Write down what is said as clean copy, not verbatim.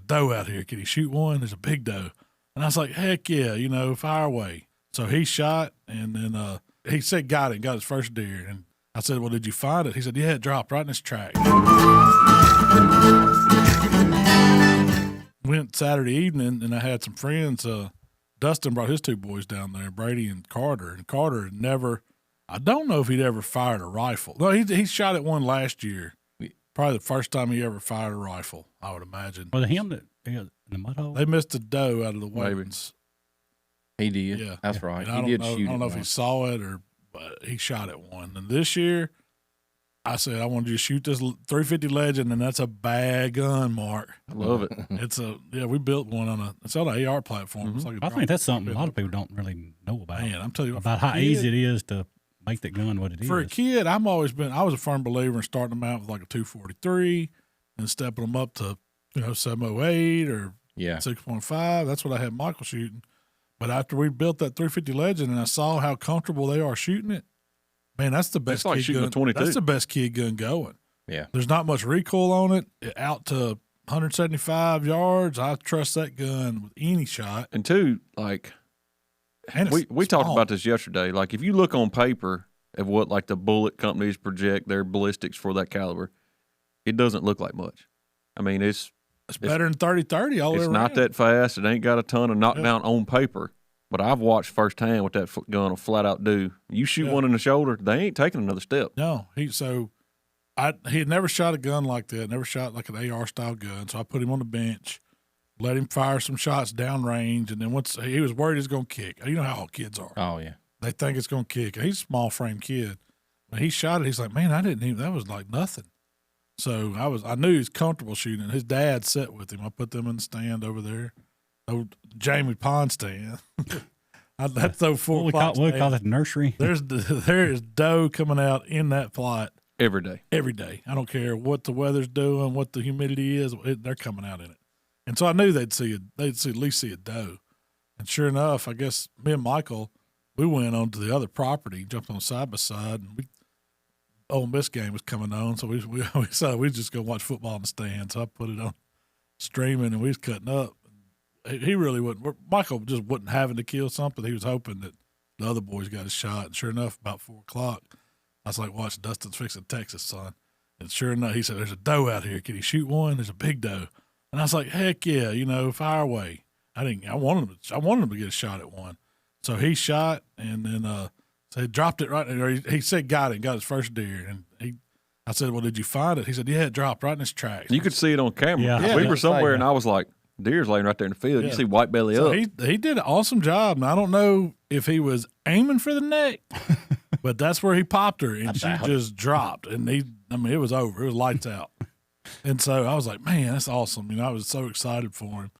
doe out here. Can he shoot one? There's a big doe. And I was like, heck yeah, fire away. So he shot, and then he said got his first deer. And I said, well, did you find it? He said, yeah, it dropped right in his track. Went Saturday evening, and I had some friends. Dustin brought his two boys down there, Brady and Carter. And Carter never, I don't know if he'd ever fired a rifle. No, he shot at one last year. Probably the first time he ever fired a rifle, I would imagine. Was it him that in the mud hole? They missed a doe out of the wagons. He did. Yeah. That's right. And He did shoot it. I don't know if he saw it but he shot at one. And this year, I said, I want you to shoot this 350 Legend, and that's a bad gun, Mark. I love it. We built one it's on an AR platform. Mm-hmm. It's like I think that's something a lot of people don't really know about. Man, I'm telling you. About how easy it is to make that gun what it is. For a kid, I was a firm believer in starting them out with like a 243 and stepping them up to, 708 or 6.5. That's what I had Michael shooting. But after we built that 350 Legend and I saw how comfortable they are shooting it, man, that's the best like kid shooting gun. a 22. That's the best kid gun going. Yeah. There's not much recoil on it. Out to 175 yards, I trust that gun with any shot. And two, And we talked about this yesterday. Like, if you look on paper of what like the bullet companies project their ballistics for that caliber, it doesn't look like much. I mean, it's better than 30-30 all the way around. It's not that fast. It ain't got a ton of knockdown on paper. But I've watched firsthand what that gun will flat out do. You shoot one in the shoulder, they ain't taking another step. No, he had never shot a gun like that. Never shot like an AR style gun. So I put him on the bench, let him fire some shots downrange, and then once he was worried he was going to kick. You know how all kids are. Oh yeah, they think it's going to kick. He's a small frame kid. When he shot it, he's like, man, that was like nothing. So I knew he was comfortable shooting. His dad sat with him. I put them in the stand over there. Oh, Jamie Pond stand. That's so full. We call it nursery. There is doe coming out in that plot every day. Every day. I don't care what the weather's doing, what the humidity is. They're coming out in it. And so I knew they'd at least see a doe. And sure enough, I guess me and Michael, we went on to the other property, jumped on side by side, and Ole Miss game was coming on, so we decided we'd just go watch football in the stands. So I put it on streaming, and we was cutting up. He really wasn't. Michael just wasn't having to kill something. He was hoping that the other boys got a shot. And sure enough, about 4 o'clock, I was like, watch, Dustin's fixing Texas, son. And sure enough, he said, there's a doe out here. Can he shoot one? There's a big doe. And I was like, heck yeah, fire away. I wanted him to get a shot at one. So he shot, and then so he dropped it right, or he said got his first deer. And I said, well, did you find it? He said, yeah, it dropped right in his tracks. You could see it on camera. Yeah. We were somewhere, and I was like, deer's laying right there in the field. Yeah. You see white belly So up. He did an awesome job. And I don't know if he was aiming for the neck, but that's where he popped her, and she just dropped. And it was over. It was lights out. And so I was like, man, that's awesome. I was so excited for him.